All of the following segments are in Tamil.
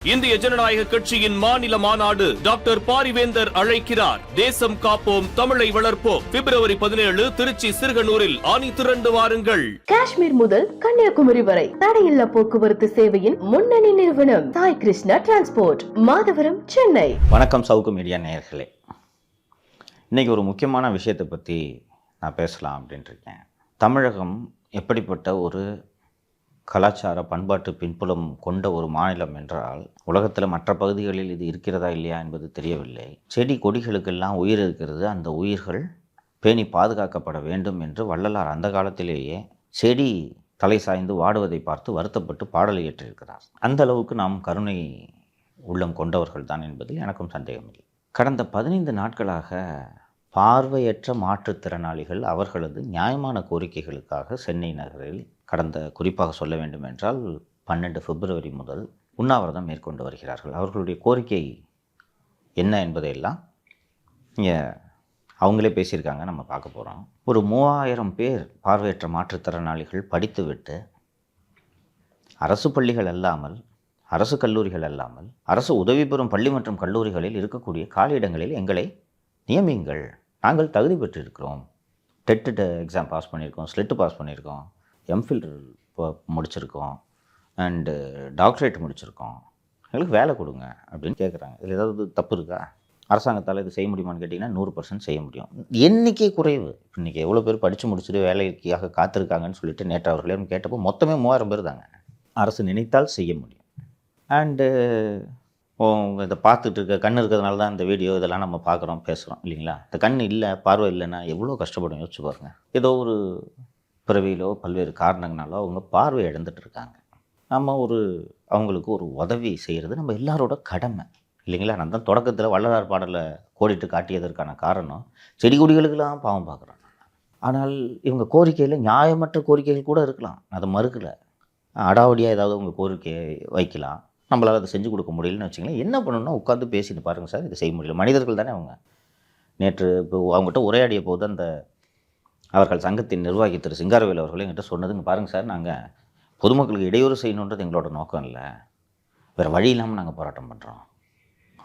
இந்திய ஜனநாயக கட்சியின் மாநில மாநாடு டாக்டர் பாரிவேந்தர் அழைக்கிறார். தேசம் காப்போம், தமிழை வளர்ப்போம். பிப்ரவரி 17 திருச்சி சிறுகனூரில் ஆணி திரண்டு வாருங்கள். காஷ்மீர் முதல் கன்னியாகுமரி வரை தடையில்லா போக்குவரத்து சேவையின் முன்னணி நிறுவனம் சாய் கிருஷ்ணா டிரான்ஸ்போர்ட், மாதவரம், சென்னை. வணக்கம் சவுக்கு மீடியா நேயர்களே. இன்னைக்கு ஒரு முக்கியமான விஷயத்தை பற்றி நான் பேசலாம் அப்படின்ட்டு இருக்கேன். தமிழகம் எப்படிப்பட்ட ஒரு கலாச்சார பண்பாட்டு பின்புலம் கொண்ட ஒரு மாநிலம் என்றால், உலகத்தில் மற்ற பகுதிகளில் இது இருக்கிறதா இல்லையா என்பது தெரியவில்லை. செடி கொடிகளுக்கெல்லாம் உயிர் இருக்கிறது, அந்த உயிர்கள் பேணி பாதுகாக்கப்பட வேண்டும் என்று வள்ளலார் அந்த காலத்திலேயே செடி தலை சாய்ந்து வாடுவதை பார்த்து வருத்தப்பட்டு பாடல் இயற்றியிருக்கிறார். அந்த அளவுக்கு நாம் கருணை உள்ளம் கொண்டவர்கள் தான் என்பதில் எனக்கும் சந்தேகமில்லை. கடந்த 15 நாட்களாக பார்வையற்ற மாற்றுத்திறனாளிகள் அவர்களது நியாயமான கோரிக்கைகளுக்காக சென்னை நகரில் குறிப்பாக சொல்ல வேண்டும் என்றால் 12 பிப்ரவரி முதல் உண்ணாவிரதம் மேற்கொண்டு வருகிறார்கள். அவர்களுடைய கோரிக்கை என்ன என்பதையெல்லாம் இங்கே அவங்களே பேசியிருக்காங்க, நம்ம பார்க்க போகிறோம். ஒரு 3000 பேர் பார்வையற்ற மாற்றுத்திறனாளிகள் படித்துவிட்டு அரசு பள்ளிகள் அல்லாமல், அரசு கல்லூரிகள் அல்லாமல், அரசு உதவி பெறும் பள்ளி மற்றும் கல்லூரிகளில் இருக்கக்கூடிய காலியிடங்களில் எங்களை நியமிங்கள், நாங்கள் தகுதி பெற்றிருக்கிறோம், டெட் எக்ஸாம் பாஸ் பண்ணியிருக்கோம், ஸ்லெட்டு பாஸ் பண்ணியிருக்கோம், எம்ஃபில் முடிச்சிருக்கோம், அண்டு டாக்டரேட் முடிச்சிருக்கோம், எங்களுக்கு வேலை கொடுங்க அப்படின்னு கேட்குறாங்க. இதில் ஏதாவது தப்பு இருக்கா? அரசாங்கத்தால் இது செய்ய முடியுமான்னு கேட்டிங்கன்னா 100% செய்ய முடியும். எண்ணிக்கை குறைவு. இன்றைக்கி எவ்வளோ பேர் படித்து முடிச்சுட்டு வேலைக்காக காத்திருக்காங்கன்னு சொல்லிட்டு நேற்று அவர்களே கேட்டப்போ மொத்தமே 3000 பேர் தாங்க. அரசு நினைத்தால் செய்ய முடியும். அண்டு இதை பார்த்துட்டு இருக்க கண் இருக்கிறதுனால தான் இந்த வீடியோ இதெல்லாம் நம்ம பார்க்குறோம், பேசுகிறோம் இல்லைங்களா? இந்த கண் இல்லை, பார்வை இல்லைன்னா எவ்வளோ கஷ்டப்படும் யோசிச்சு பாருங்கள். ஏதோ ஒரு பிறவியிலோ பல்வேறு காரணங்களாலோ அவங்க பார்வை இழந்துட்டு இருக்காங்க. நம்ம அவங்களுக்கு ஒரு உதவி செய்கிறது நம்ம எல்லாரோட கடமை இல்லைங்களா? நான் தான் தொடக்கத்தில் வள்ளலார் பாடலை கோடிட்டு காட்டியதற்கான காரணம், செடி கொடிகளுக்கெல்லாம் பாவம் பார்க்குறோம். ஆனால் இவங்க கோரிக்கையில் நியாயமற்ற கோரிக்கைகள் கூட இருக்கலாம், அதை மறுக்கலை. அடாவடியாக ஏதாவது உங்கள் கோரிக்கையை வைக்கலாம், நம்மளால் அதை செஞ்சு கொடுக்க முடியலன்னு வச்சிங்களேன். என்ன பண்ணணும்னா உட்காந்து பேசிட்டு பாருங்கள் சார், இதை செய்ய முடியல. மனிதர்கள் தானே அவங்க. நேற்று இப்போ அவங்ககிட்ட உரையாடிய போது அவர்கள் சங்கத்தின் நிர்வாகி திரு சிங்காரவேல் அவர்கள் என்கிட்ட சொன்னதுங்க, பாருங்கள் சார், நாங்கள் பொதுமக்களுக்கு இடையூறு செய்யணுன்றது எங்களோட நோக்கம் இல்லை, வேறு வழி இல்லாமல் நாங்கள் போராட்டம் பண்ணுறோம்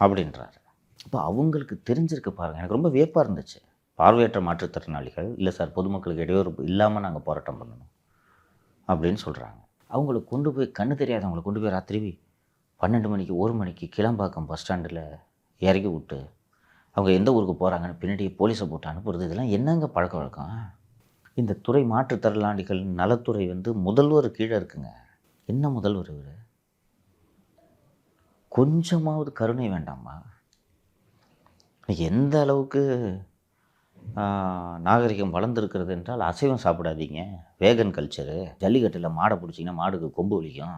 அப்படின்றாரு. அப்போ அவங்களுக்கு தெரிஞ்சிருக்கு பாருங்கள். எனக்கு ரொம்ப வியப்பாக இருந்துச்சு. பார்வையற்ற மாற்றுத்திறனாளிகள் இல்லை சார், பொதுமக்களுக்கு இடையூறு இல்லாமல் நாங்கள் போராட்டம் பண்ணணும் அப்படின்னு சொல்கிறாங்க. அவங்களுக்கு கொண்டு போய் கண்ணு தெரியாதவங்களை கொண்டு போய் ராத்திரி 12 மணிக்கு 1 மணிக்கு கிளம்பாக்கம் பஸ் ஸ்டாண்டில் இறக்கி விட்டு அவங்க எந்த ஊருக்கு போகிறாங்கன்னு பின்னாடி போலீஸை போட்டு அனுப்புறது, இதெல்லாம் என்னங்க பழக்க வழக்கம்? இந்த துறை மாற்றுத்திறனாளிகள் நலத்துறை முதல்வர் கீழே இருக்குங்க. என்ன முதல்வர் இவர்? கொஞ்சமாவது கருணை வேண்டாமா? எந்த அளவுக்கு நாகரிகம் வளர்ந்துருக்கிறது என்றால், அசைவம் சாப்பிடாதீங்க, வேகன் கல்ச்சரு, ஜல்லிக்கட்டில் மாடை பிடிச்சிங்கன்னா மாடுக்கு கொம்பு வலிக்கும்,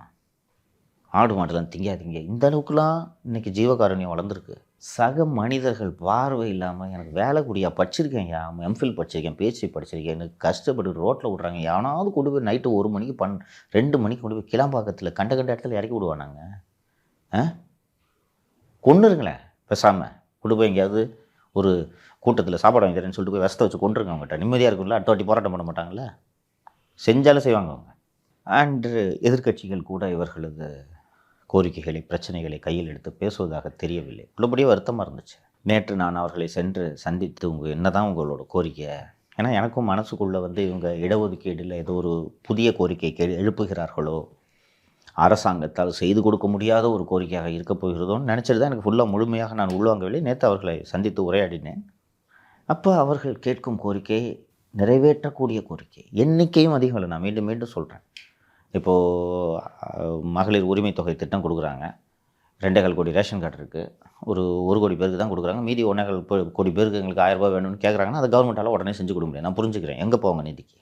ஆடு மாடெல்லாம் திங்காதீங்க, இந்த அளவுக்குலாம் இன்றைக்கி ஜீவகாருண்யம் வளர்ந்துருக்கு. சக மனிதர்கள் பார்வை இல்லாமல் எனக்கு வேலை கூடியா, படிச்சிருக்கேன், எம்ஃபில் படிச்சிருக்கேன், பிஹெச்டி படிச்சிருக்கேன், எனக்கு கஷ்டப்பட்டு ரோட்டில் விட்றாங்க. எவனாவது கொண்டு போய் நைட்டு 1 மணிக்கு 2 மணிக்கு கொண்டு போய் கிளம்பாக்கத்தில் கண்ட இடத்துல இறக்கி விடுவானாங்க. கொண்டுருங்களேன், பேசாமல் கொண்டு போய் எங்கேயாவது ஒரு கூட்டத்தில் சாப்பாடு வாங்கி தரேன்னு சொல்லிட்டு போய் விஷத்தை வச்சு கொண்டுருங்க. அவங்ககிட்ட நிம்மதியாக இருக்கும்ல, அடுத்த வாட்டி போராட்டம் பண்ண மாட்டாங்களே, செஞ்சாலும் செய்வாங்க அவங்க. அண்டு எதிர்க்கட்சிகள் கூட இவர்களது கோரிக்கைகளை, பிரச்சனைகளை கையில் எடுத்து பேசுவதாக தெரியவில்லை. உள்ளபடியே வருத்தமாக இருந்துச்சு. நேற்று நான் அவர்களை சென்று சந்தித்து, என்ன தான் உங்களோட கோரிக்கை? ஏன்னா எனக்கும் மனசுக்குள்ளே இவங்க இடஒதுக்கீடில் ஏதோ ஒரு புதிய கோரிக்கை எழுப்புகிறார்களோ, அரசாங்கத்தால் செய்து கொடுக்க முடியாத ஒரு கோரிக்கையாக இருக்க போகிறதோன்னு நினச்சிட்டு தான் எனக்கு ஃபுல்லாக முழுமையாக நான் உள்வாங்கவில்லை. நேற்று அவர்களை சந்தித்து உரையாடினேன். அப்போ அவர்கள் கேட்கும் கோரிக்கை நிறைவேற்றக்கூடிய கோரிக்கை. எண்ணிக்கையும் அதிகம் இல்லை. நான் மீண்டும் மீண்டும் சொல்கிறேன். இப்போது மகளிர் உரிமை தொகை திட்டம் கொடுக்குறாங்க. 2.25 கோடி ரேஷன் கார்டு இருக்குது. ஒரு 1 கோடி பேருக்கு தான் கொடுக்குறாங்க. மீதி 1.25 கோடி பேருக்கு எங்களுக்கு 1000 ரூபாய் வேணும்னு கேட்குறாங்கன்னா, அது கவர்மெண்ட்டால் உடனே செஞ்சு கொடுக்க முடியாது. நான் புரிஞ்சுக்கிறேன், எங்கே போவாங்க நிதிக்கு.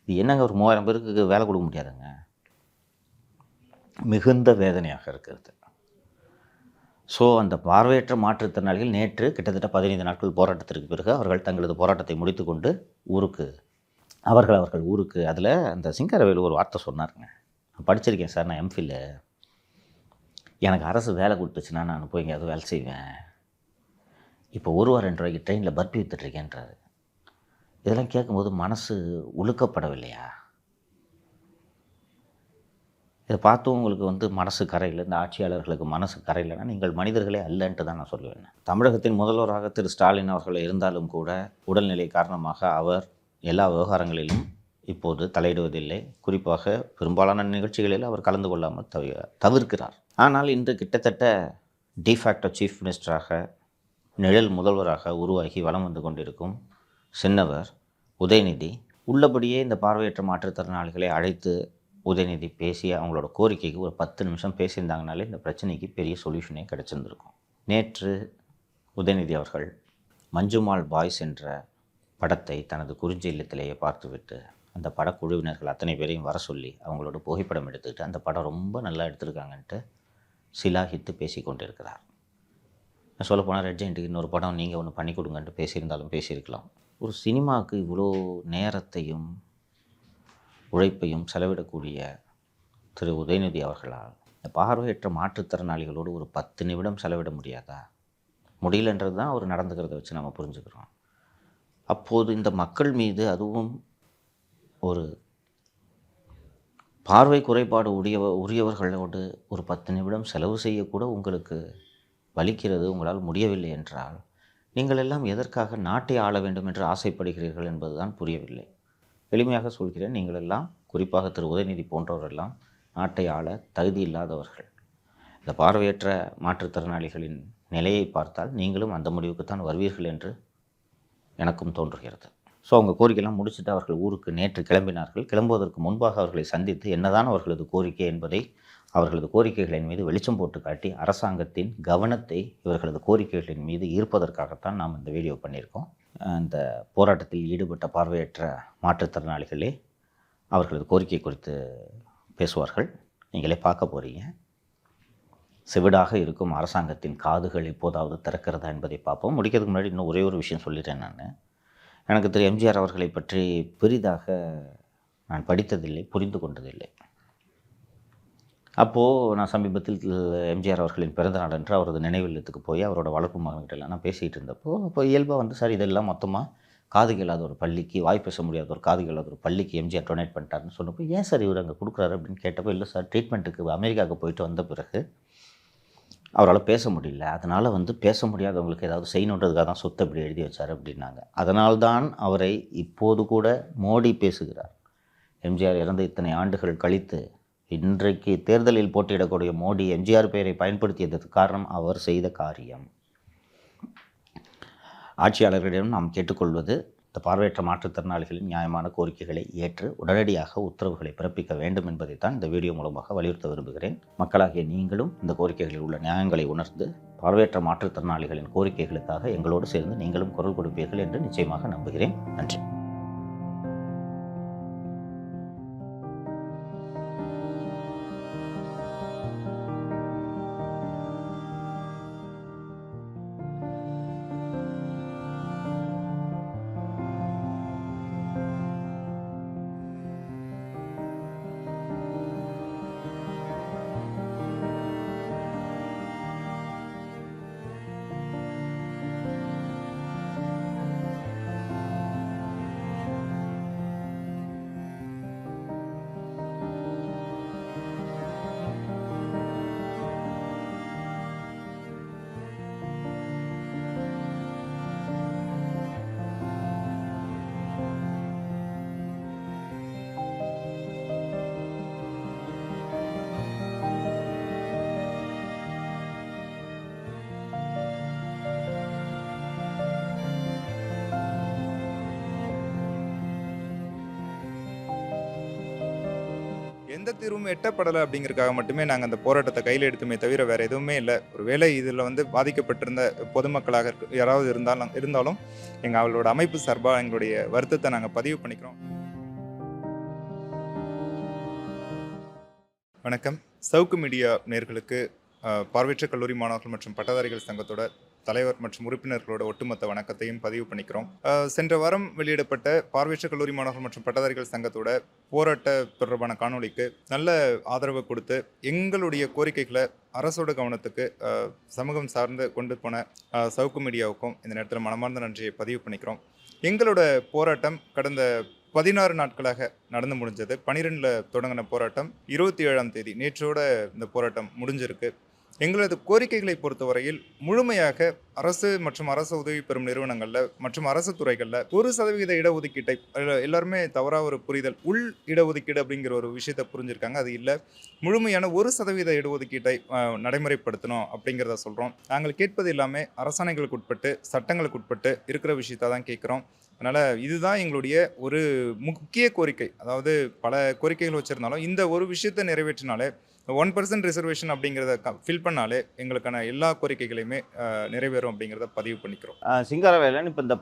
இது என்னங்க, ஒரு 3000 பேருக்கு வேலை கொடுக்க முடியாதுங்க. மிகுந்த வேதனையாக இருக்கிறது. ஸோ அந்த பார்வையற்ற மாற்றுத்திறனாளிகள் நேற்று கிட்டத்தட்ட 15 நாட்கள் போராட்டத்திற்கு பிறகு அவர்கள் தங்களது போராட்டத்தை முடித்து கொண்டு அவர்கள் ஊருக்கு அதில் அந்த சிங்காரவேலு ஒரு வார்த்தை சொன்னாருங்க. நான் படிச்சிருக்கேன் சார், நான் எம்ஃபில், எனக்கு அரசு வேலை கொடுத்துச்சுன்னா நான் போய் எங்கேயாவது வேலை செய்வேன். இப்போ 1 ரூபா 2 ரூபாய்க்கு ட்ரெயினில் பர்பி விற்றுட்ருக்கேன்றாரு. இதெல்லாம் கேட்கும்போது மனசு உழுக்கப்படவில்லையா? இதை பார்த்தும் உங்களுக்கு வந்து மனசு கரையில், இந்த ஆட்சியாளர்களுக்கு மனசு கரையில்னா நீங்கள் மனிதர்களே அல்லன்ட்டு தான் நான் சொல்லுவேன். தமிழகத்தின் முதல்வராக திரு ஸ்டாலின் அவர்கள் இருந்தாலும் கூட உடல்நிலை காரணமாக அவர் எல்லா விவகாரங்களிலும் இப்போது தலையிடுவதில்லை. குறிப்பாக பெரும்பாலான நிகழ்ச்சிகளில் அவர் கலந்து கொள்ளாமல் தவிர்க்கிறார். ஆனால் இன்று கிட்டத்தட்ட டிஃபேக்டோ சீஃப் மினிஸ்டராக, நிழல் முதல்வராக உருவாகி வலம் வந்து கொண்டிருக்கும் சின்னவர் உதயநிதி உள்ளபடியே இந்த பார்வையற்ற மாற்றுத்திறனாளிகளை அழைத்து உதயநிதி பேசி அவங்களோட கோரிக்கைக்கு ஒரு 10 நிமிஷம் பேசியிருந்தாங்கனாலே இந்த பிரச்சனைக்கு பெரிய சொல்யூஷனே கிடச்சிருந்துருக்கும். நேற்று உதயநிதி அவர்கள் மஞ்சுமால் பாய்ஸ் என்ற படத்தை தனது குறிஞ்சி இல்லத்திலேயே பார்த்துவிட்டு அந்த படக்குழுவினர்கள் அத்தனை பேரையும் வர சொல்லி அவங்களோட புகைப்படம் எடுத்துக்கிட்டு அந்த படம் ரொம்ப நல்லா எடுத்திருக்காங்கன்ட்டு சிலாகித்து பேசி கொண்டிருக்கிறார். சொல்லப்போனால் ரெட் ஜெயண்ட்டுக்கு இன்னொரு படம் நீங்கள் ஒன்று பண்ணி கொடுங்கன்ட்டு பேசியிருந்தாலும் பேசியிருக்கலாம். ஒரு சினிமாவுக்கு இவ்வளோ நேரத்தையும் உழைப்பையும் செலவிடக்கூடிய திரு உதயநிதி அவர்களால் இந்த பார்வையற்ற மாற்றுத்திறனாளிகளோடு ஒரு 10 நிமிடம் செலவிட முடியாதா? முடியலன்றது தான் அவர் நடந்துக்கிறத வச்சு நம்ம புரிஞ்சுக்கிறோம். அப்போது இந்த மக்கள் மீது, அதுவும் ஒரு பார்வை குறைபாடு உரியவர்களோடு ஒரு 10 நிமிடம் செலவு செய்யக்கூட உங்களுக்கு வலிக்கிறது, உங்களால் முடியவில்லை என்றால் நீங்கள் எல்லாம் எதற்காக நாட்டை ஆள வேண்டும் என்று ஆசைப்படுகிறீர்கள் என்பதுதான் புரியவில்லை. எளிமையாக சொல்கிறேன், நீங்கள் எல்லாம், குறிப்பாக திரு உதயநிதி போன்றவரெல்லாம் நாட்டை ஆள தகுதி இல்லாதவர்கள். இந்த பார்வையற்ற மாற்றுத்திறனாளிகளின் நிலையை பார்த்தால் நீங்களும் அந்த முடிவுக்குத்தான் வருவீர்கள் என்று எனக்கும் தோன்றுகிறது. ஸோ அவங்க கோரிக்கையெல்லாம் முடிச்சுட்டு அவர்கள் ஊருக்கு நேற்று கிளம்பினார்கள். கிளம்புவதற்கு முன்பாக அவர்களை சந்தித்து என்னதான் அவர்களது கோரிக்கை என்பதை, அவர்களது கோரிக்கைகளின் மீது வெளிச்சம் போட்டு காட்டி அரசாங்கத்தின் கவனத்தை இவர்களது கோரிக்கைகளின் மீது ஈர்ப்பதற்காகத்தான் நாம் இந்த வீடியோ பண்ணியிருக்கோம். அந்த போராட்டத்தில் ஈடுபட்ட பார்வையற்ற மாற்றுத்திறனாளிகளே அவர்களது கோரிக்கை குறித்து பேசுவார்கள். நீங்களே பார்க்க போகிறீங்க. செவிடாக இருக்கும் அரசாங்கத்தின் காதுகள் இப்போதாவது திறக்கிறதா என்பதை பார்ப்போம். முடிக்கிறதுக்கு முன்னாடி இன்னும் ஒரே ஒரு விஷயம் சொல்லிட்டேன். எனக்கு திரு எம்ஜிஆர் அவர்களை பற்றி பெரிதாக நான் படித்ததில்லை, புரிந்து கொண்டதில்லை. அப்போது நான் சமீபத்தில் எம்ஜிஆர் அவர்களின் பிறந்தநாள் என்று அவரது நினைவில்லத்துக்கு போய் அவரோட வளர்ப்பு மகன்கிட்டலாம் நான் பேசிகிட்டு இருந்தப்போ, அப்போ இயல்பாக வந்து சார் இதெல்லாம் மொத்தமாக காது கேளாத ஒரு பள்ளிக்கு, வாய் பேச முடியாத ஒரு காது கேளாத ஒரு பள்ளிக்கு எம்ஜிஆர் டொனேட் பண்ணிட்டாருன்னு சொன்னப்போ, ஏன் சார் இவர் அங்கே கொடுக்குறாரு அப்படின்னு கேட்டப்போ, இல்லை சார் ட்ரீட்மெண்ட்டுக்கு அமெரிக்காவுக்கு போயிட்டு வந்த பிறகு அவரால் பேச முடியல, அதனால் வந்து பேச முடியாதவங்களுக்கு ஏதாவது செய்யணுன்றதுக்காக தான் சொத்தை இப்படி எழுதி வச்சார் அப்படின்னாங்க. அதனால்தான் அவரை இப்போது கூட மோடி பேசுகிறார். எம்ஜிஆர் இறந்த இத்தனை ஆண்டுகள் கழித்து இன்றைக்கு தேர்தலில் போட்டியிடக்கூடிய மோடி எம்ஜிஆர் பெயரை பயன்படுத்தியதற்கு காரணம் அவர் செய்த காரியம். ஆட்சியாளர்களிடம் நாம் கேட்டுக்கொள்வது, இந்த பார்வையற்ற மாற்றுத்திறனாளிகளின் நியாயமான கோரிக்கைகளை ஏற்று உடனடியாக உத்தரவுகளை பிறப்பிக்க வேண்டும் என்பதைத்தான் இந்த வீடியோ மூலமாக வலியுறுத்த விரும்புகிறேன். மக்களாகிய நீங்களும் இந்த கோரிக்கைகளில் உள்ள நியாயங்களை உணர்ந்து பார்வையற்ற மாற்றுத்திறனாளிகளின் கோரிக்கைகளுக்காக எங்களோடு சேர்ந்து நீங்களும் குரல் கொடுப்பீர்கள் என்று நிச்சயமாக நம்புகிறேன். நன்றி. எந்த தீர்வும் எட்டப்படலை அப்படிங்கிறதுக்காக மட்டுமே நாங்கள் அந்த போராட்டத்தை கையில் எடுத்துமே தவிர வேறு எதுவுமே இல்லை. ஒருவேளை இதில் வந்து பாதிக்கப்பட்டிருந்த பொதுமக்களாக யாராவது இருந்தாலும் அவளோட அமைப்பு சார்பாக எங்களுடைய வருத்தத்தை நாங்கள் பதிவு பண்ணிக்கிறோம். வணக்கம். சவுக்கு மீடியா நேயர்களுக்கு பார்வையற்ற கல்லூரி மாணவர்கள் மற்றும் பட்டதாரிகள் சங்கத்தோட தலைவர் மற்றும் உறுப்பினர்களோட ஒட்டுமொத்த வணக்கத்தையும் பதிவு பண்ணிக்கிறோம். சென்ற வாரம் வெளியிடப்பட்ட பார்வையற்ற கல்லூரி மாணவர்கள் மற்றும் பட்டதாரிகள் சங்கத்தோட போராட்ட தொடர்பான காணொளிக்கு நல்ல ஆதரவு கொடுத்து எங்களுடைய கோரிக்கைகளை அரசோட கவனத்துக்கு சமூகம் சார்ந்து கொண்டு போன சவுக்கு மீடியாவுக்கும் இந்த நேரத்தில் மனமார்ந்த நன்றியை பதிவு பண்ணிக்கிறோம். எங்களோட போராட்டம் கடந்த 16 நாட்களாக நடந்து முடிஞ்சது. 12ல் தொடங்கின போராட்டம் 27ஆம் தேதி நேற்றோட இந்த போராட்டம் முடிஞ்சிருக்கு. எங்களது கோரிக்கைகளை பொறுத்தவரையில் முழுமையாக அரசு மற்றும் அரசு உதவி பெறும் நிறுவனங்களில் மற்றும் அரசு துறைகளில் 1% இடஒதுக்கீட்டை எல்லாருமே தவறாக ஒரு புரிதல், உள் இடஒதுக்கீடு அப்படிங்கிற ஒரு விஷயத்தை புரிஞ்சிருக்காங்க. அது இல்லை, முழுமையான 1% இடஒதுக்கீட்டை நடைமுறைப்படுத்தணும் அப்படிங்கிறத சொல்கிறோம். நாங்கள் கேட்பது எல்லாமே அரசாணைகளுக்கு உட்பட்டு சட்டங்களுக்கு உட்பட்டு இருக்கிற விஷயத்தை தான் கேட்குறோம். அதனால் இதுதான் எங்களுடைய ஒரு முக்கிய கோரிக்கை. அதாவது பல கோரிக்கைகள் வச்சுருந்தாலும் இந்த ஒரு விஷயத்தை நிறைவேற்றினாலே 1% ரிசர்வேஷன் அப்படிங்கிறத ஃபில் பண்ணாலே எங்களுக்கான எல்லா கோரிக்கைகளையுமே நிறைவேறும் அப்படிங்கிறத பதிவு பண்ணிக்கிறோம். சிங்காரவேலன், இப்போ இந்த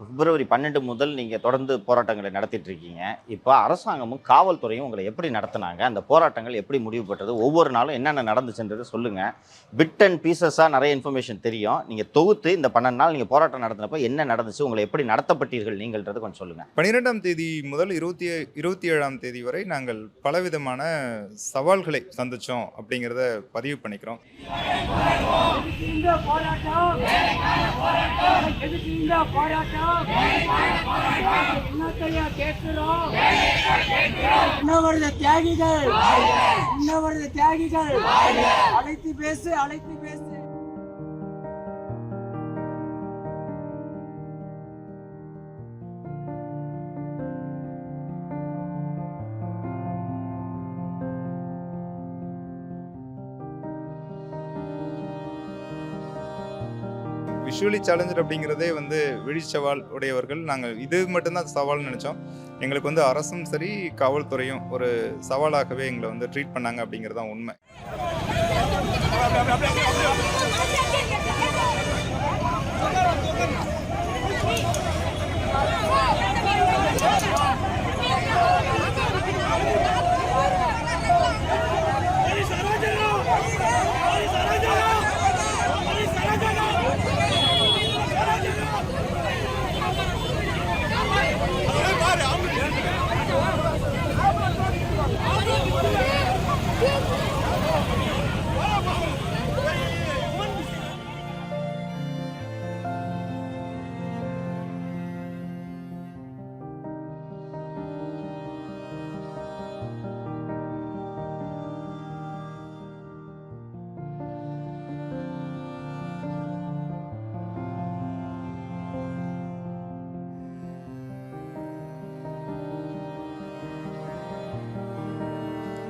பிப்ரவரி 12 முதல் நீங்கள் தொடர்ந்து போராட்டங்களை நடத்திட்டு இருக்கீங்க. இப்போ அரசாங்கமும் காவல்துறையும் உங்களை எப்படி நடத்தினாங்க, அந்த போராட்டங்கள் எப்படி முடிவு பெற்றது, ஒவ்வொரு நாளும் என்னென்ன நடந்துச்சுன்றது சொல்லுங்கள். பிட் அண்ட் பீசஸாக நிறைய இன்ஃபர்மேஷன் தெரியும். நீங்கள் தொகுத்து இந்த 12 நாள் நீங்கள் போராட்டம் நடத்தினப்போ என்ன நடந்துச்சு, உங்களை எப்படி நடத்தப்பட்டீர்கள் நீங்கள்ன்றது கொஞ்சம் சொல்லுங்கள். 12ஆம் தேதி முதல் 27ஆம் தேதி வரை நாங்கள் பலவிதமான சவால்களை சந்திச்சோம் அப்படிங்கிறத பதிவு பண்ணிக்கிறோம். தியாகிகள் அழைத்து பேசு. விஷுவலி சேலஞ்சர் அப்படிங்கிறதே விழிச்சவால் உடையவர்கள். நாங்கள் இது மட்டும்தான் சவால்னு நினச்சோம். எங்களுக்கு அரசும் சரி காவல்துறையும் ஒரு சவாலாகவே எங்களை ட்ரீட் பண்ணாங்க அப்படிங்கிறது தான் உண்மை.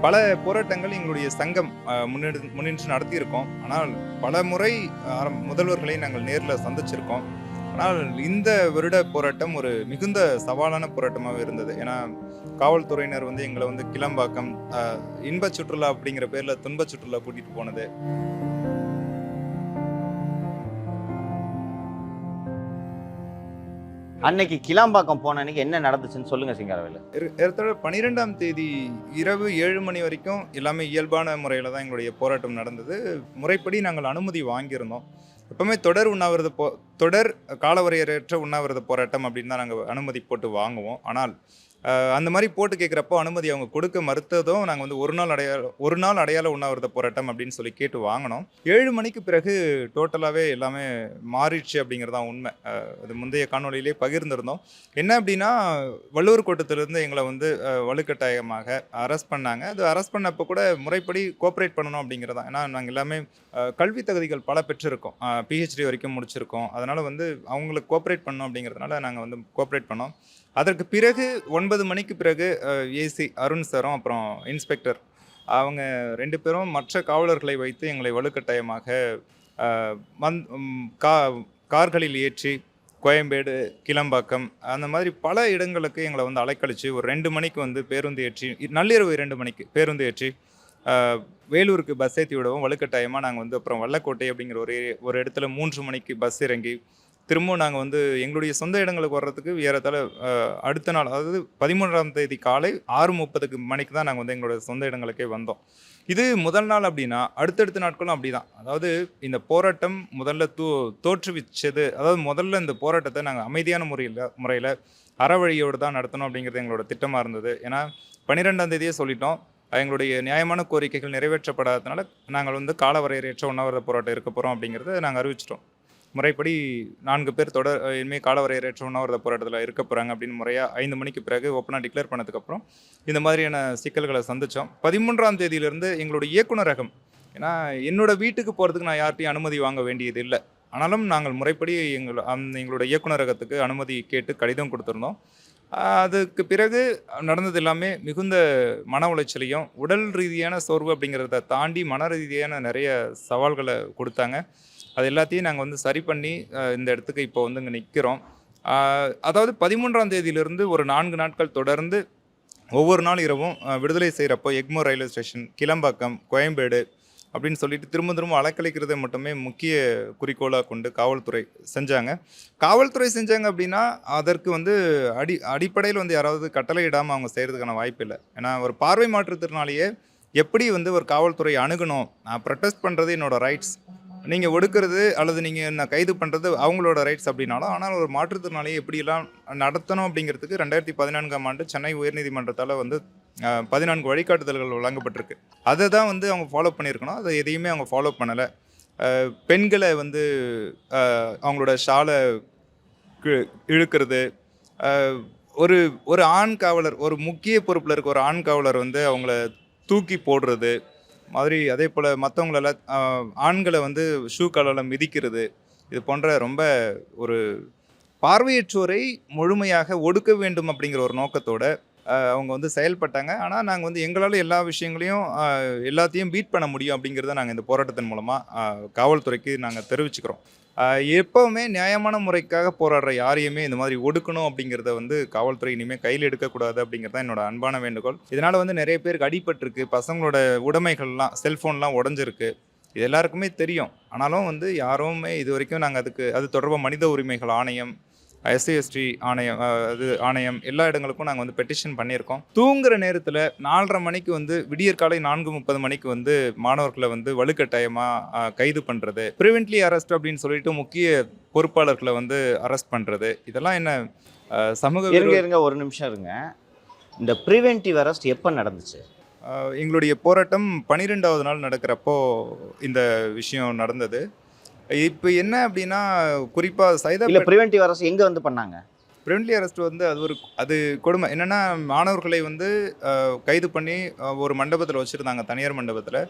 பல போராட்டங்கள் எங்களுடைய சங்கம் முன்னின்று நடத்தியிருக்கோம். ஆனால் பல முறை முதல்வர்களை நாங்கள் நேரில் சந்திச்சிருக்கோம். ஆனால் இந்த வருட போராட்டம் ஒரு மிகுந்த சவாலான போராட்டமாக இருந்தது. ஏன்னா காவல்துறையினர் எங்களை கிளம்பாக்கம் இன்ப சுற்றுலா அப்படிங்கிற பேரில் துன்ப சுற்றுலா கூட்டிகிட்டு போனது. அன்னைக்கு கிளாம்பாக்கம் போன அன்னைக்கு என்ன நடந்துச்சுன்னு சொல்லுங்க சிங்காரவேலு. 12ஆம் தேதி இரவு 7 மணி வரைக்கும் எல்லாமே இயல்பான முறையில் தான் எங்களுடைய போராட்டம் நடந்தது. முறைப்படி நாங்கள் அனுமதி வாங்கியிருந்தோம். எப்பவுமே தொடர் காலவரையறையற்ற உண்ணாவிரத போராட்டம் அப்படின்னு தான் நாங்கள் அனுமதி போட்டு வாங்குவோம். ஆனால் அந்த மாதிரி போட்டு கேட்குறப்போ அனுமதி அவங்க கொடுக்க மறுத்ததும் நாங்கள் ஒரு நாள் அடையாள உண்ணாவிரத போராட்டம் அப்படின்னு சொல்லி கேட்டு வாங்கினோம். 7 மணிக்கு பிறகு டோட்டலாகவே எல்லாமே மாறிடுச்சு அப்படிங்கிறதான் உண்மை. அது முந்தைய காணொலியிலே பகிர்ந்திருந்தோம். என்ன அப்படின்னா, வள்ளுவர் கோட்டத்திலிருந்து எங்களை வலுக்கட்டாயமாக அரெஸ்ட் பண்ணாங்க. அது அரெஸ்ட் பண்ணப்போ கூட முறைப்படி கோஆப்ரேட் பண்ணணும் அப்படிங்கிறதான். ஏன்னா நாங்கள் எல்லாமே கல்வி தகுதிகள் பல பெற்றிருக்கோம், PhD வரைக்கும் முடிச்சிருக்கோம். அதனால் அவங்களுக்கு கோஆப்ரேட் பண்ணணும் அப்படிங்கிறதுனால நாங்கள் கோஆப்ரேட் பண்ணோம். அதற்கு பிறகு 9 மணிக்கு பிறகு ஏசி அருண் சாரும் அப்புறம் இன்ஸ்பெக்டர் அவங்க 2 பேரும் மற்ற காவலர்களை வைத்து எங்களை வலுக்கட்டாயமாக கார்களில் ஏற்றி கோயம்பேடு, கிளம்பாக்கம் அந்த மாதிரி பல இடங்களுக்கு எங்களை அலைக்கழித்து ஒரு 2 மணிக்கு பேருந்து ஏற்றி, நள்ளிரவு 2 மணிக்கு பேருந்து ஏற்றி வேலூருக்கு பஸ் ஏற்றி விடவும் வலுக்கட்டாயமாக நாங்கள் அப்புறம் வல்லக்கோட்டை அப்படிங்கிற ஒரு இடத்துல 3 மணிக்கு பஸ் இறங்கி திரும்பவும் நாங்கள் எங்களுடைய சொந்த இடங்களுக்கு வர்றதுக்கு ஏறத்தாழ அடுத்த நாள், அதாவது 13ஆம் தேதி காலை 6:30 மணிக்கு தான் நாங்கள் எங்களோட சொந்த இடங்களுக்கே வந்தோம். இது முதல் நாள். அப்படின்னா அடுத்தடுத்த நாட்களும் அப்படி தான். அதாவது இந்த போராட்டம் முதல்ல தோற்றுவிச்சது, அதாவது முதல்ல இந்த போராட்டத்தை நாங்கள் அமைதியான முறையில் அறவழியோடு தான் நடத்தணும் அப்படிங்கிறது எங்களோட திட்டமாக இருந்தது. ஏன்னா 12ஆம் தேதியே சொல்லிட்டோம், எங்களுடைய நியாயமான கோரிக்கைகள் நிறைவேற்றப்படாததுனால நாங்கள் காலவரையறையற்ற உண்ணாவிரத போராட்டம் இருக்க போகிறோம் அப்படிங்கிறத நாங்கள் அறிவிச்சிட்டோம். முறைப்படி 4 பேர் தொடர் இனிமேல் காலவரையறையற்ற உண்ணாவிரத போராட்டத்தில் இருக்க போகிறாங்க அப்படின்னு முறையாக 5 மணிக்கு பிறகு ஓப்பனாக டிக்ளேர் பண்ணதுக்கப்புறம் இந்த மாதிரியான சிக்கல்களை சந்தித்தோம். 13ஆம் தேதியிலிருந்து எங்களோட இயக்குநரகம், ஏன்னா என்னோட வீட்டுக்கு போகிறதுக்கு நான் யார்கிட்டையும் அனுமதி வாங்க வேண்டியது இல்லை. ஆனாலும் நாங்கள் முறைப்படி எங்களோட இயக்குநரகத்துக்கு அனுமதி கேட்டு கடிதம் கொடுத்துருந்தோம். அதுக்கு பிறகு நடந்தது எல்லாமே மிகுந்த மன உளைச்சலையும் உடல் ரீதியான சோர்வு அப்படிங்கிறத தாண்டி மன ரீதியான நிறைய சவால்களை கொடுத்தாங்க. அது எல்லாத்தையும் நாங்கள் வந்து சரி பண்ணி இந்த இடத்துக்கு இப்போ வந்து இங்கே நிற்கிறோம். அதாவது 13ஆம் தேதியிலிருந்து ஒரு 4 நாட்கள் தொடர்ந்து ஒவ்வொரு நாள் இரவும் விடுதலை செய்கிறப்போ எக்மோர் ரயில்வே ஸ்டேஷன், கிளம்பாக்கம், கோயம்பேடு அப்படின்னு சொல்லிட்டு திரும்ப அலைக்கழிக்கிறதை மட்டுமே முக்கிய குறிக்கோளாக கொண்டு காவல்துறை செஞ்சாங்க. காவல்துறை செஞ்சாங்க அப்படின்னா அதற்கு வந்து அடிப்படையில் வந்து யாராவது கட்டளையிடாமல் அவங்க செய்கிறதுக்கான வாய்ப்பு இல்லை. ஏன்னா ஒரு பார்வை மாற்றுத்திறனாளியே எப்படி வந்து ஒரு காவல்துறை அணுகணும், நான் ப்ரொட்டஸ்ட் பண்ணுறது என்னோடய ரைட்ஸ், நீங்கள் ஒடுக்கிறது அல்லது நீங்கள் என்ன கைது பண்ணுறது அவங்களோட ரைட்ஸ் அப்படின்னாலும், ஆனால் ஒரு மாற்றுத்திறனாளியை எப்படியெல்லாம் நடத்தணும் அப்படிங்கிறதுக்கு 2014ஆம் ஆண்டு சென்னை உயர்நீதிமன்றத்தால் வந்து 14 வழிகாட்டுதல்கள் வழங்கப்பட்டிருக்கு. அதை தான் வந்து அவங்க ஃபாலோ பண்ணியிருக்கணும். அதை எதையுமே அவங்க ஃபாலோ பண்ணலை. பெண்களை வந்து அவங்களோட ஷாலை இழுக்கிறது, ஒரு ஆண் காவலர், ஒரு முக்கிய பொறுப்பில் இருக்க ஒரு ஆண் காவலர் வந்து அவங்கள தூக்கி போடுறது மாதிரி, அதே போல் மற்றவங்களெல்லாம் ஆண்களை வந்து ஷூ காலால் மிதிக்கிறது, இது போன்ற ரொம்ப ஒரு பார்வையற்றோரை முழுமையாக ஒடுக்க வேண்டும் அப்படிங்கிற ஒரு நோக்கத்தோட அவங்க வந்து செயல்பட்டாங்க. ஆனால் நாங்கள் வந்து எங்களால் எல்லா விஷயங்களையும் எல்லாத்தையும் பீட் பண்ண முடியும் அப்படிங்கிறத நாங்கள் இந்த போராட்டத்தின் மூலமாக காவல்துறைக்கு நாங்கள் தெரிவிச்சுக்கிறோம். எப்போவுமே நியாயமான முறைக்காக போராடுற யாரையுமே இந்த மாதிரி ஒடுக்கணும் அப்படிங்கிறத வந்து காவல்துறை இனிமேல் கையில் எடுக்கக்கூடாது அப்படிங்கிறது தான் என்னோட அன்பான வேண்டுகோள். இதனால் வந்து நிறைய பேருக்கு அடிபட்டிருக்கு, பசங்களோட உடைமைகள்லாம், செல்ஃபோன்லாம் உடஞ்சிருக்கு, இது எல்லாருக்குமே தெரியும். ஆனாலும் வந்து யாருமே இது வரைக்கும் நாங்கள் அது தொடர்பாக மனித உரிமைகள் ஆணையம், SC/ST ஆணையம் எல்லா இடங்களுக்கும் நாங்கள் வந்து பெட்டிஷன் பண்ணியிருக்கோம். தூங்குற நேரத்தில் 4:30 மணிக்கு வந்து விடியற்காலை 4:30 மணிக்கு வந்து மாணவர்களை வந்து வலுக்கட்டாயமாக கைது பண்ணுறது, ப்ரிவென்ட்லி அரெஸ்ட் அப்படின்னு சொல்லிட்டு முக்கிய பொறுப்பாளர்களை வந்து அரெஸ்ட் பண்ணுறது, இதெல்லாம் என்ன சமூக இருங்க ஒரு நிமிஷம் இருங்க. இந்த ப்ரிவென்டிவ் அரெஸ்ட் எப்போ நடந்துச்சு? எங்களுடைய போராட்டம் 12வது நாள் நடக்கிறப்போ இந்த விஷயம் நடந்தது. இப்போ என்ன அப்படின்னா, குறிப்பாக ப்ரிவென்டிவ் அரெஸ்ட் எங்கே வந்து பண்ணாங்க? ப்ரிவென்ட்லி அரெஸ்ட் வந்து அது கொடுமை என்னென்னா, மாணவர்களை வந்து கைது பண்ணி ஒரு மண்டபத்தில் வச்சுருந்தாங்க, தனியார் மண்டபத்தில்.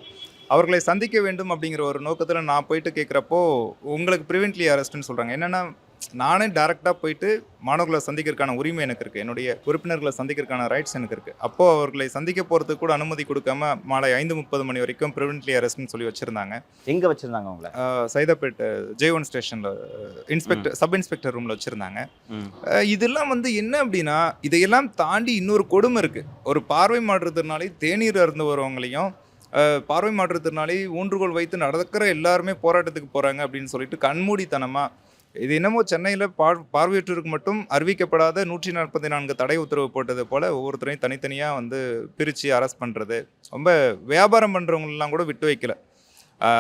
அவர்களை சந்திக்க வேண்டும் அப்படிங்கிற ஒரு நோக்கத்தில் நான் போயிட்டு கேட்குறப்போ உங்களுக்கு ப்ரிவென்ட்லி அரெஸ்ட்டுன்னு சொல்கிறாங்க. என்னென்னா, நானே டேரெக்டாக போயிட்டு மாணவர்களை சந்திக்கிறதுக்கான உரிமை எனக்கு இருக்குது, என்னுடைய உறுப்பினர்களை சந்திக்கிறதுக்கான ரைட்ஸ் எனக்கு இருக்குது. அப்போது அவர்களை சந்திக்க போகிறதுக்கு கூட அனுமதி கொடுக்காம மாலை 5:30 மணி வரைக்கும் ப்ரிவென்ட்லி அரெஸ்ட்னு சொல்லி வச்சுருந்தாங்க. எங்கே வச்சுருந்தாங்க அவங்கள? சைதாப்பேட் J1 ஸ்டேஷனில் சப் இன்ஸ்பெக்டர் ரூமில் வச்சுருந்தாங்க. இதெல்லாம் வந்து என்ன அப்படின்னா, இதையெல்லாம் தாண்டி இன்னொரு கொடுமை இருக்குது. ஒரு பார்வை மாற்றுத்திறனாளி தேநீர் அருந்து வரவங்களையும் பார்வை மாற்றுத்திறனாளி ஊன்றுகோல் வைத்து நடக்கிற எல்லாருமே போராட்டத்துக்கு போகிறாங்க அப்படின்னு சொல்லிட்டு கண்மூடித்தனமாக, இது என்னமோ சென்னையில் பார்வையற்றோருக்கு மட்டும் அறிவிக்கப்படாத 144 தடை உத்தரவு போட்டது போல் ஒவ்வொருத்தரையும் தனித்தனியாக வந்து பிரித்து அரெஸ்ட் பண்ணுறது, ரொம்ப வியாபாரம் பண்ணுறவங்களெலாம் கூட விட்டு வைக்கல.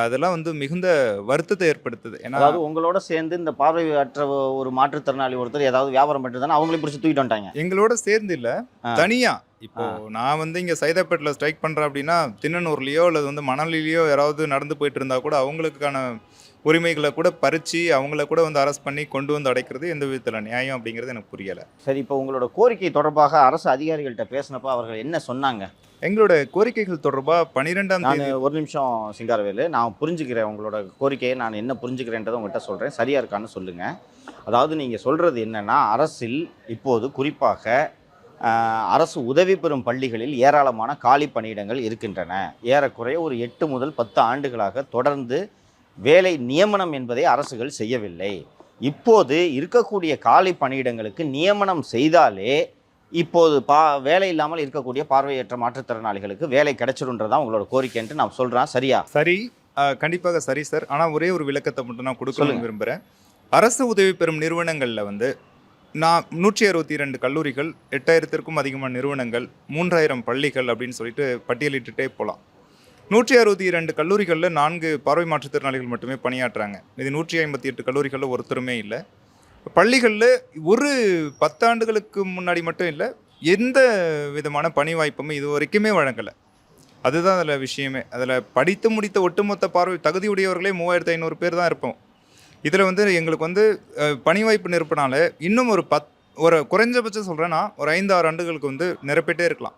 அதெல்லாம் வந்து மிகுந்த வருத்தத்தை ஏற்படுத்துது. ஏன்னா உங்களோட சேர்ந்து இந்த பார்வையற்ற ஒரு மாற்றுத்திறனாளி ஒருத்தர் ஏதாவது வியாபாரம் பண்ணுறதுனா அவங்களே பிடிச்சி தூக்கிட்டு வந்துட்டாங்க. எங்களோட சேர்ந்து இல்லை, தனியாக. இப்போ நான் வந்து இங்கே சைதாப்பேட்டில் ஸ்ட்ரைக் பண்ணுறேன் அப்படின்னா, திண்ணனூர்லேயோ அல்லது வந்து மணலிலேயோ யாராவது நடந்து போயிட்டு இருந்தால் கூட அவங்களுக்கான உரிமைகளை கூட பறித்து அவங்கள கூட வந்து அரெஸ்ட் பண்ணி கொண்டு வந்து அடைக்கிறது எந்த விதத்தில் நியாயம் அப்படிங்கிறது எனக்கு புரியலை. சரி, இப்போ உங்களோட கோரிக்கை தொடர்பாக அரசு அதிகாரிகள்கிட்ட பேசினப்போ அவர்கள் என்ன சொன்னாங்க? எங்களோட கோரிக்கைகள் தொடர்பாக 12ஆம் தேதி. ஒரு நிமிஷம் சிங்காரவேலு, நான் புரிஞ்சுக்கிறேன் உங்களோட கோரிக்கையை, நான் என்ன புரிஞ்சுக்கிறேன்றதை உங்கள்கிட்ட சொல்கிறேன், சரியாக இருக்கான்னு சொல்லுங்கள். அதாவது நீங்கள் சொல்கிறது என்னென்னா, அரசில் இப்போது குறிப்பாக அரசு உதவி பெறும் பள்ளிகளில் ஏராளமான காலி பணியிடங்கள் இருக்கின்றன. ஏறக்குறைய ஒரு 8 முதல் 10 ஆண்டுகளாக தொடர்ந்து வேலை நியமனம் என்பதை அரசுகள் செய்யவில்லை. இப்போது இருக்கக்கூடிய காலி பணியிடங்களுக்கு நியமனம் செய்தாலே இப்போது வேலை இல்லாமல் இருக்கக்கூடிய பார்வையற்ற மாற்றுத்திறனாளிகளுக்கு வேலை கிடைச்சிருன்றதான் உங்களோட கோரிக்கைன்ட்டு நான் சொல்கிறேன். சரியா? சரி, கண்டிப்பாக சரி சார். ஆனால் ஒரே ஒரு விளக்கத்தை மட்டும் நான் கொடுக்க விரும்புகிறேன். அரசு உதவி பெறும் நிறுவனங்களில் வந்து நான் 162 கல்லூரிகள், 8000க்கும் அதிகமான நிறுவனங்கள், 3000 பள்ளிகள் அப்படின்னு சொல்லிட்டு பட்டியலிட்டுட்டே போகலாம். 162 கல்லூரிகளில் 4 பார்வை மாற்றுத்திறனாளிகள் மட்டுமே பணியாற்றுறாங்க. இது 158 கல்லூரிகளில் ஒருத்தருமே இல்லை. பள்ளிகளில் ஒரு 10 ஆண்டுகளுக்கு முன்னாடி மட்டும் இல்லை, எந்த விதமான பணி வாய்ப்புமே இது வரைக்குமே வழங்கலை. அதுதான் அதில் விஷயமே. அதில் படித்து முடித்த ஒட்டுமொத்த பார்வை தகுதியுடையவர்களே 3500 பேர் தான் இருப்போம். இதில் வந்து எங்களுக்கு வந்து பணி வாய்ப்பு நிரப்பினால இன்னும் ஒரு குறைஞ்சபட்சம் சொல்கிறேன்னா ஒரு 5-6 ஆண்டுகளுக்கு வந்து நிரப்பிட்டே இருக்கலாம்.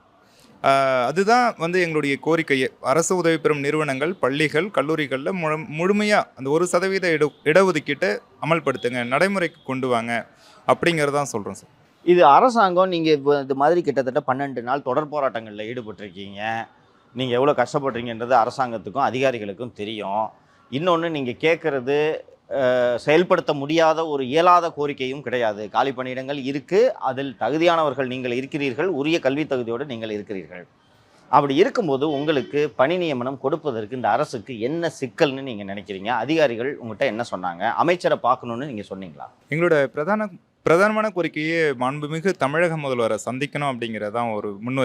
அதுதான் வந்து எங்களுடைய கோரிக்கையே. அரசு உதவி பெறும் நிறுவனங்கள், பள்ளிகள், கல்லூரிகளில் முழுமையாக அந்த 1% இடஒதுக்கீட்டை அமல்படுத்துங்க, நடைமுறைக்கு கொண்டு வாங்க அப்படிங்கிறதான் சொல்கிறோம் சார். இது அரசாங்கம் நீங்கள் இப்போ இது மாதிரி கிட்டத்தட்ட 12 நாள் தொடர் போராட்டங்களில் ஈடுபட்டிருக்கீங்க. நீங்கள் எவ்வளோ கஷ்டப்படுறீங்கன்றது அரசாங்கத்துக்கும் அதிகாரிகளுக்கும் தெரியும். இன்னொன்று நீங்கள் கேட்குறது செயல்படுத்த முடியாத ஒரு இயலாத கோரிக்கையும் கிடையாது. காலி பணியிடங்கள் இருக்குது, அதில் தகுதியானவர்கள் நீங்கள் இருக்கிறீர்கள், உரிய கல்வி தகுதியோடு நீங்கள் இருக்கிறீர்கள். அப்படி இருக்கும்போது உங்களுக்கு பணி நியமனம் கொடுப்பதற்கு இந்த அரசுக்கு என்ன சிக்கல்னு நீங்கள் நினைக்கிறீங்க? அதிகாரிகள் உங்கள்கிட்ட என்ன சொன்னாங்க? அமைச்சரை பார்க்கணுன்னு நீங்கள் சொன்னீங்களா? எங்களோட பிரதானமான கோரிக்கையே மாண்புமிகு தமிழக முதல்வரை சந்திக்கணும் அப்படிங்கிறதான் ஒரு முன்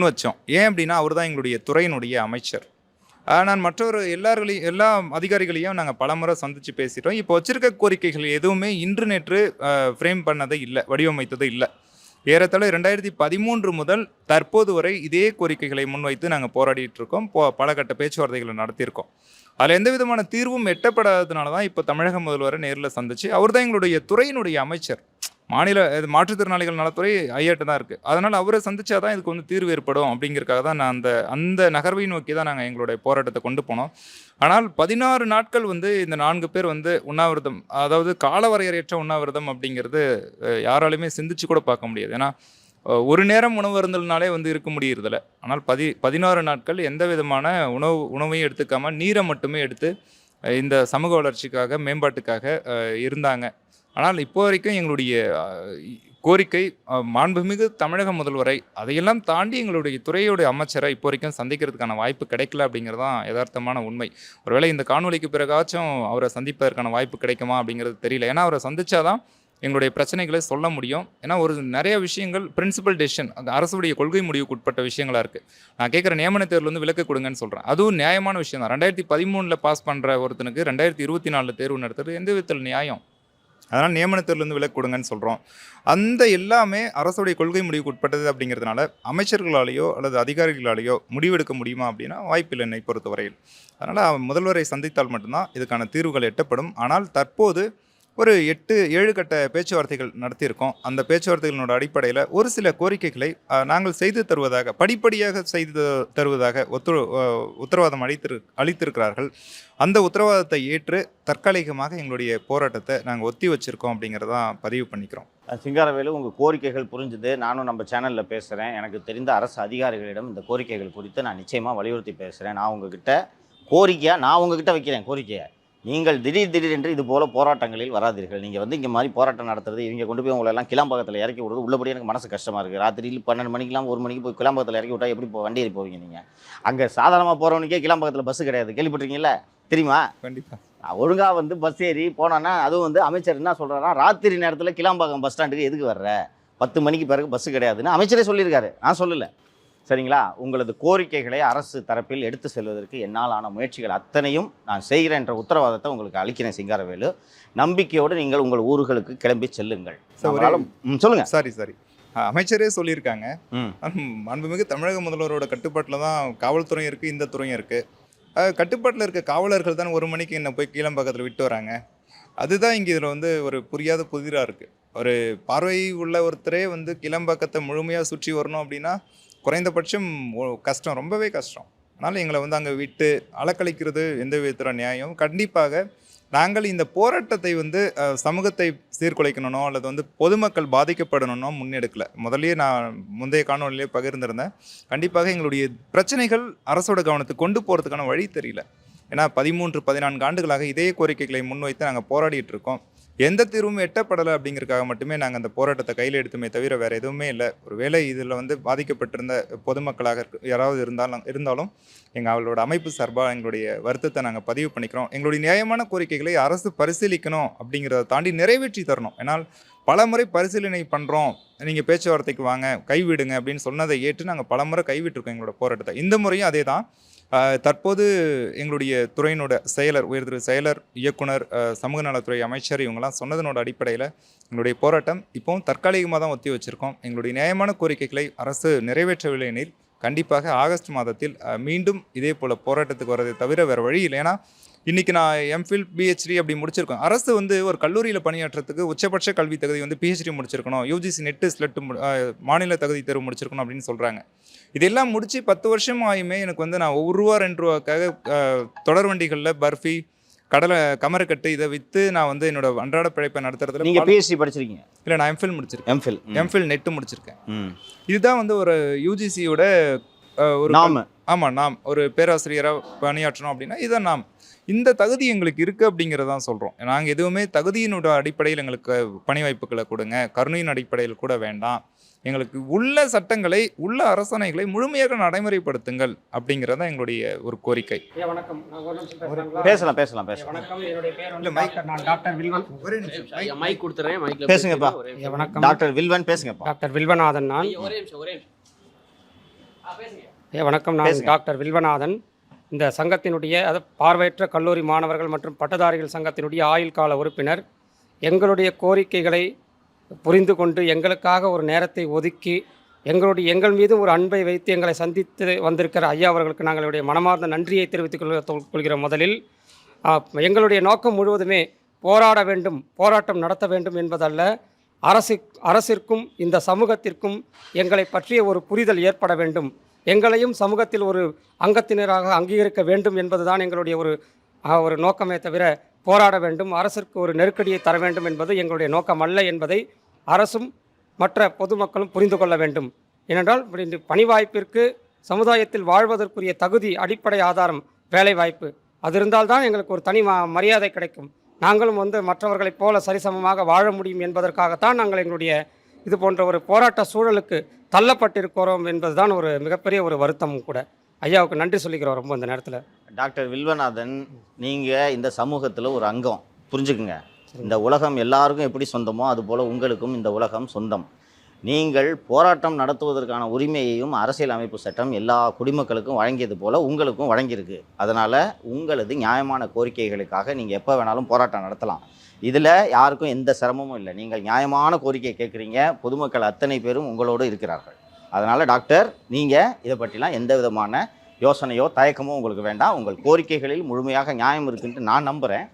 வச்சோம். ஏன் அப்படின்னா அவர் தான் எங்களுடைய துறையினுடைய அமைச்சர். நான் எல்லா அதிகாரிகளையும் நாங்கள் பலமுறை சந்தித்து பேசிட்டோம். இப்போ வச்சிருக்க கோரிக்கைகள் எதுவுமே இன்று நேற்று ஃப்ரேம் பண்ணதே இல்லை, வடிவமைத்தது இல்லை. ஏறத்தாழ 2013 முதல் தற்போது வரை இதே கோரிக்கைகளை முன்வைத்து நாங்கள் போராடிட்டு இருக்கோம். பல கட்ட பேச்சுவார்த்தைகளை நடத்தியிருக்கோம். அதில் எந்த விதமான தீர்வும் எட்டப்படாததுனால தான் இப்போ தமிழக முதல்வரை நேரில் சந்திச்சு, அவர் தான் எங்களுடைய துறையினுடைய அமைச்சர். மாற்றுத்திறனாளிகள் நலத்துறை ஐயாட்ட தான் இருக்குது. அதனால் அவரை சந்திச்சா தான் இதுக்கு வந்து தீர்வு ஏற்படும் அப்படிங்கிறதுக்காக தான் நான் அந்த நகர்வை நோக்கி தான் நாங்கள் எங்களுடைய போராட்டத்தை கொண்டு போனோம். ஆனால் 16 நாட்கள் வந்து இந்த 4 பேர் வந்து உண்ணாவிரதம், அதாவது காலவரையறையற்ற உண்ணாவிரதம் அப்படிங்கிறது யாராலுமே சிந்திச்சு கூட பார்க்க முடியாது. ஏன்னா ஒரு நேரம் உணவு அருந்தல்னாலே வந்து இருக்க முடியறதில்ல. ஆனால் 16 நாட்கள் எந்த விதமான உணவையும் எடுத்துக்காமல் நீரை மட்டுமே எடுத்து இந்த சமூக வளர்ச்சிக்காக, மேம்பாட்டுக்காக இருந்தாங்க. ஆனால் இப்போ வரைக்கும் எங்களுடைய கோரிக்கை மாண்புமிகு தமிழக முதல்வரை, அதையெல்லாம் தாண்டி எங்களுடைய துறையோடைய அமைச்சரை இப்போ வரைக்கும் சந்திக்கிறதுக்கான வாய்ப்பு கிடைக்கல அப்படிங்கிறது தான் யதார்த்தமான உண்மை. ஒருவேளை இந்த காணொலிக்கு பிறகாச்சும் அவரை சந்திப்பதற்கான வாய்ப்பு கிடைக்குமா அப்படிங்கிறது தெரியல. ஏன்னா அவரை சந்திச்சாதான் எங்களுடைய பிரச்சனைகளை சொல்ல முடியும். ஏன்னா நிறைய விஷயங்கள் பிரின்சிபல் டெசிஷன், அந்த அரசுடைய கொள்கை முடிவுக்கு உட்பட்ட விஷயங்களாக இருக்குது. நான் கேட்குற நியமன தேர்வில் வந்து விலக்கு கொடுங்கன்னு சொல்கிறேன். அதுவும் நியாயமான விஷயம் தான். 2013 பாஸ் பண்ணுற ஒருத்தனுக்கு 2024 தேர்வு நடத்துறது எந்த விதத்தில் நியாயம்? அதனால் நியமன தேர்விலேருந்து விலக்கு கொடுங்கன்னு சொல்கிறோம். அந்த எல்லாமே அரசுடைய கொள்கை முடிவுக்கு உட்பட்டது அப்படிங்கிறதுனால அமைச்சர்களாலேயோ அல்லது அதிகாரிகளாலேயோ முடிவெடுக்க முடியுமா அப்படின்னா வாய்ப்பில்லை என்னை பொறுத்தவரையில். அதனால் முதல்வரை சந்தித்தால் மட்டும்தான் இதுக்கான தீர்வுகள் எட்டப்படும். ஆனால் தற்போது ஒரு 8-7 கட்ட பேச்சுவார்த்தைகள் நடத்தியிருக்கோம். அந்த பேச்சுவார்த்தைகளோட அடிப்படையில் ஒரு சில கோரிக்கைகளை நாங்கள் செய்து தருவதாக, படிப்படியாக செய்து தருவதாக உத்தரவாதம் அளித்திருக்கிறார்கள். அந்த உத்தரவாதத்தை ஏற்று தற்காலிகமாக எங்களுடைய போராட்டத்தை நாங்கள் ஒத்தி வச்சுருக்கோம் அப்படிங்கிறதான் பதிவு பண்ணிக்கிறோம். சிங்காரவேலு, உங்கள் கோரிக்கைகள் புரிஞ்சுது. நானும் நம்ம சேனலில் பேசுகிறேன். எனக்கு தெரிந்த அரசு அதிகாரிகளிடம் இந்த கோரிக்கைகள் குறித்து நான் நிச்சயமாக வலியுறுத்தி பேசுகிறேன். நான் உங்ககிட்ட வைக்கிறேன் கோரிக்கையை. நீங்கள் திடீரென்று இது போல் போராட்டங்களில் வராதீர்கள். நீங்கள் வந்து இங்கே மாதிரி போராட்டம் நடத்துறது, இவங்க கொண்டு போய் உங்களெல்லாம் கிளாம்பாக்கத்தில் இறக்கி விடுறது உள்ளபடி எனக்கு மனசு கஷ்டமாக இருக்குது. ராத்திரியில் 12 மணிக்கெலாம் 1 மணிக்கு போய் கிளாம்பாக்கத்தில் இறக்கி விட்டால் எப்படி வண்டி ஏறி போவீங்க? நீங்கள் அங்கே சாதாரணமாக போகிறவனுக்கே கிளாம்பாக்கத்தில் பஸ்ஸு கிடையாது. கேள்விப்பட்டிருக்கீங்களா? தெரியுமா? கண்டிப்பாக. ஒழுங்காக வந்து பஸ் ஏறி போனான்னா, அதுவும் வந்து அமைச்சர் என்ன சொல்கிறாரா, ராத்திரி நேரத்தில் கிளாம்பாக்கம் பஸ் ஸ்டாண்டுக்கு எதுக்கு வர்ற, 10 மணிக்கு பிறகு பஸ்ஸு கிடையாதுன்னு அமைச்சரே சொல்லியிருக்காரு. நான் சொல்லலை. சரிங்களா? உங்களது கோரிக்கைகளை அரசு தரப்பில் எடுத்து செல்வதற்கு என்னால் ஆன முயற்சிகள் அத்தனையும் நான் செய்கிறேன் என்ற உத்தரவாதத்தை உங்களுக்கு அளிக்கிறேன் சிங்காரவேலு. நம்பிக்கையோடு நீங்கள் உங்கள் ஊர்களுக்கு கிளம்பி செல்லுங்கள். சொல்லுங்கள். சரி, அமைச்சரே சொல்லியிருக்காங்க. மாண்புமிகு தமிழக முதல்வரோட கட்டுப்பாட்டில் தான் காவல்துறையும் இருக்குது, இந்த துறையும் இருக்குது. கட்டுப்பாட்டில் இருக்க காவலர்கள் தான் 1 மணிக்கு என்ன போய் கீழம்பாக்கத்தில் விட்டு வராங்க. அதுதான் இங்கே இதில் வந்து ஒரு புரியாத புதிராக இருக்குது. ஒரு பார்வை உள்ள ஒருத்தரே வந்து கிளம்பாக்கத்தை முழுமையாக சுற்றி வரணும் அப்படின்னா குறைந்தபட்சம் கஷ்டம், ரொம்பவே கஷ்டம். அதனால் எங்களை வந்து அங்கே விட்டு அலக்கழிக்கிறது எந்த விதத்தில் நியாயம்? கண்டிப்பாக நாங்கள் இந்த போராட்டத்தை வந்து சமூகத்தை சீர்குலைக்கணும்னோ அல்லது வந்து பொதுமக்கள் பாதிக்கப்படணும்னோ முன்னெடுக்கலை. முதல்லயே நான் முந்தைய காணொலியிலே பகிர்ந்திருந்தேன். கண்டிப்பாக எங்களுடைய பிரச்சனைகள் அரசோட கவனத்துக்கு கொண்டு போகிறதுக்கான வழி தெரியல. ஏன்னா 13-14 ஆண்டுகளாக இதே கோரிக்கைகளை முன்வைத்து நாங்கள் போராடிட்டு இருக்கோம். எந்த தீர்வும் எட்டப்படலை அப்படிங்கிறதுக்காக மட்டுமே நாங்கள் அந்த போராட்டத்தை கையில் எடுத்துமே தவிர வேறு எதுவுமே இல்லை. ஒரு வேளை இதில் வந்து பாதிக்கப்பட்டிருந்த பொதுமக்களாக யாராவது இருந்தாலும் அவளோட அமைப்பு சார்பாக எங்களுடைய வருத்தத்தை நாங்கள் பதிவு பண்ணிக்கிறோம். எங்களுடைய நியாயமான கோரிக்கைகளை அரசு பரிசீலிக்கணும் அப்படிங்கிறத தாண்டி நிறைவேற்றி தரணும். ஏன்னால் பல முறை பரிசீலனை பண்ணுறோம், நீங்கள் பேச்சுவார்த்தைக்கு வாங்க, கைவிடுங்க அப்படின்னு சொன்னதை ஏற்று நாங்கள் பல முறை கைவிட்டிருக்கோம் எங்களோட போராட்டத்தை. இந்த முறையும் அதே தான். தற்போது எங்களுடைய துறையினோட செயலர், உயர்திரு செயலர், இயக்குனர், சமூக நலத்துறை அமைச்சர் இவங்கெல்லாம் சொன்னதனோட அடிப்படையில் எங்களுடைய போராட்டம் இப்போவும் தற்காலிகமாக தான் ஒத்தி வச்சுருக்கோம். எங்களுடைய நியாயமான கோரிக்கைகளை அரசு நிறைவேற்றவில்லை எனில் கண்டிப்பாக ஆகஸ்ட் மாதத்தில் மீண்டும் இதே போல் போராட்டத்துக்கு வரதை தவிர வேறு வழி இல்லை. ஏன்னா இன்றைக்கி நான் எம்ஃபில் பிஹெச்டி அப்படி முடிச்சிருக்கேன். அரசு வந்து ஒரு கல்லூரியில் பணியாற்றுறதுக்கு உச்சபட்ச கல்வி தகுதி வந்து பிஹெச்டி முடிச்சிருக்கணும், யூஜிசி நெட்டு ஸ்லெட்டு மாநில தகுதி தேர்வு முடிச்சிருக்கணும் அப்படின்னு சொல்கிறாங்க. இதெல்லாம் முடித்து 10 வருஷம் ஆயுமே எனக்கு வந்து நான் ₹1 ₹2க்காக தொடர் வண்டிகளில் பர்ஃபி கடலை கமரக்கட்டு இதை விற்று நான் வந்து என்னோட அன்றாட பிழைப்பை நடத்துறதுல. நீங்கள் பிஹெச்டி படிச்சிருக்கீங்க? இல்லை, நான் எம்ஃபில் முடிச்சிருக்கேன். எம்ஃபில் நெட்டு முடிச்சிருக்கேன். இதுதான் வந்து ஒரு யூஜிசியோட ஒரு நாம். ஆமாம், நாம் ஒரு பேராசிரியராக பணியாற்றணும் அப்படின்னா இதுதான் நாம். இந்த தகுதி எங்களுக்கு இருக்குது அப்படிங்கிறதான் சொல்கிறோம். நாங்கள் எதுவுமே தகுதியினோட அடிப்படையில் எங்களுக்கு பணி வாய்ப்புகளை கொடுங்க, கருணையின் அடிப்படையில் கூட வேண்டாம், எங்களுக்கு உள்ள சட்டங்களை உள்ள அரசாணைகளை முழுமையாக நடைமுறைப்படுத்துங்கள் அப்படிங்கிறதான் எங்களுடைய ஒரு கோரிக்கை. வணக்கம். பேசலாம். வணக்கம். என்னுடைய பேர் வந்து நான் டாக்டர் வில்வன். மைக் கொடுத்துறேன். மைக்ல பேசுங்கப்பா. வணக்கம். டாக்டர் வில்வன் பேசுங்கப்பா. டாக்டர் வில்வநாதன் நான். ஒரே நிமிஷம். வணக்கம். நான் டாக்டர் வில்வநாதன். இந்த சங்கத்தினுடைய பார்வையற்ற கல்லூரி மாணவர்கள் மற்றும் பட்டதாரிகள் சங்கத்தினுடைய ஆயுள் கால உறுப்பினர். எங்களுடைய கோரிக்கைகளை புரிந்து கொண்டு எங்களுக்காக ஒரு நேரத்தை ஒதுக்கி எங்கள் மீது ஒரு அன்பை வைத்து எங்களை சந்தித்து வந்திருக்கிற ஐயா அவர்களுக்கு நாங்களுடைய மனமார்ந்த நன்றியை தெரிவித்துக் கொள்கிறோம். முதலில் எங்களுடைய நோக்கம் முழுவதுமே போராட வேண்டும், போராட்டம் நடத்த வேண்டும் என்பதல்ல, அரசிற்கும் இந்த சமூகத்திற்கும் எங்களை பற்றிய ஒரு புரிதல் ஏற்பட வேண்டும், எங்களையும் சமூகத்தில் ஒரு அங்கத்தினராக அங்கீகரிக்க வேண்டும் என்பதுதான் எங்களுடைய ஒரு நோக்கமே தவிர போராட வேண்டும், அரசிற்கு ஒரு நெருக்கடியை தர வேண்டும் என்பது எங்களுடைய நோக்கம் அல்ல என்பதை அரசும் மற்ற பொதுமக்களும் புரிந்து கொள்ள வேண்டும். ஏனென்றால் பணி வாய்ப்பிற்கு சமுதாயத்தில் வாழ்வதற்குரிய தகுதி அடிப்படை ஆதாரம் வேலைவாய்ப்பு. அது இருந்தால்தான் எங்களுக்கு ஒரு தனி மரியாதை கிடைக்கும். நாங்களும் வந்து மற்றவர்களைப் போல சரிசமமாக வாழ முடியும் என்பதற்காகத்தான் நாங்கள் எங்களுடைய இது போன்ற ஒரு போராட்ட சூழலுக்கு தள்ளப்பட்டிருக்கிறோம் என்பதுதான் ஒரு மிகப்பெரிய ஒரு வருத்தம் கூட. ஐயாவுக்கு நன்றி சொல்லிக்கிறோம் ரொம்ப இந்த நேரத்தில். டாக்டர் வில்வநாதன், நீங்கள் இந்த சமூகத்தில் ஒரு அங்கம், புரிஞ்சுக்குங்க. இந்த உலகம் எல்லாருக்கும் எப்படி சொந்தமோ அதுபோல் உங்களுக்கும் இந்த உலகம் சொந்தம். நீங்கள் போராட்டம் நடத்துவதற்கான உரிமையையும் அரசியல் அமைப்பு சட்டம் எல்லா குடிமக்களுக்கும் வழங்கியது போல் உங்களுக்கும் வழங்கியிருக்கு. அதனால் உங்களது நியாயமான கோரிக்கைகளுக்காக நீங்கள் எப்போ வேணாலும் போராட்டம் நடத்தலாம். இதில் யாருக்கும் எந்த சிரமமும் இல்லை. நீங்கள் நியாயமான கோரிக்கை கேட்குறீங்க, பொதுமக்கள் அத்தனை பேரும் உங்களோடு இருக்கிறார்கள். அதனால் டாக்டர், நீங்கள் இதை பற்றிலாம் எந்த விதமான யோசனையோ தயக்கமோ உங்களுக்கு வேண்டாம். உங்கள் கோரிக்கைகளில் முழுமையாக நியாயம் இருக்குன்ட்டு நான் நம்புகிறேன்.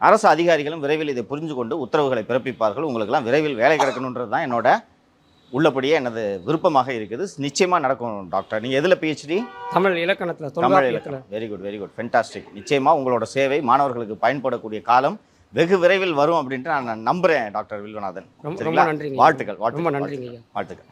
அரசு அதிகாரிகளும் விரைவில் இதை புரிஞ்சு கொண்டு உத்தரவுகளை பிறப்பிப்பார்கள். உங்களுக்கெல்லாம் விரைவில் வேலை கிடைக்கணுன்றது தான் என்னோட உள்ளபடியே எனது விருப்பமாக இருக்குது. நிச்சயமாக நடக்கும் டாக்டர். நீங்கள் எதில் பிஹெச்டி? தமிழ் இலக்கணத்தில். தமிழ் இலக்கணம். Very good, fantastic. நிச்சயமாக உங்களோட சேவை மாணவர்களுக்கு பயன்படக்கூடிய காலம் வெகு விரைவில் வரும் அப்படின்ட்டு நான் நம்புகிறேன் டாக்டர் வில்வநாதன். ரொம்ப நன்றி. வாழ்த்துக்கள். ரொம்ப நன்றிங்க. வாழ்த்துக்கள்.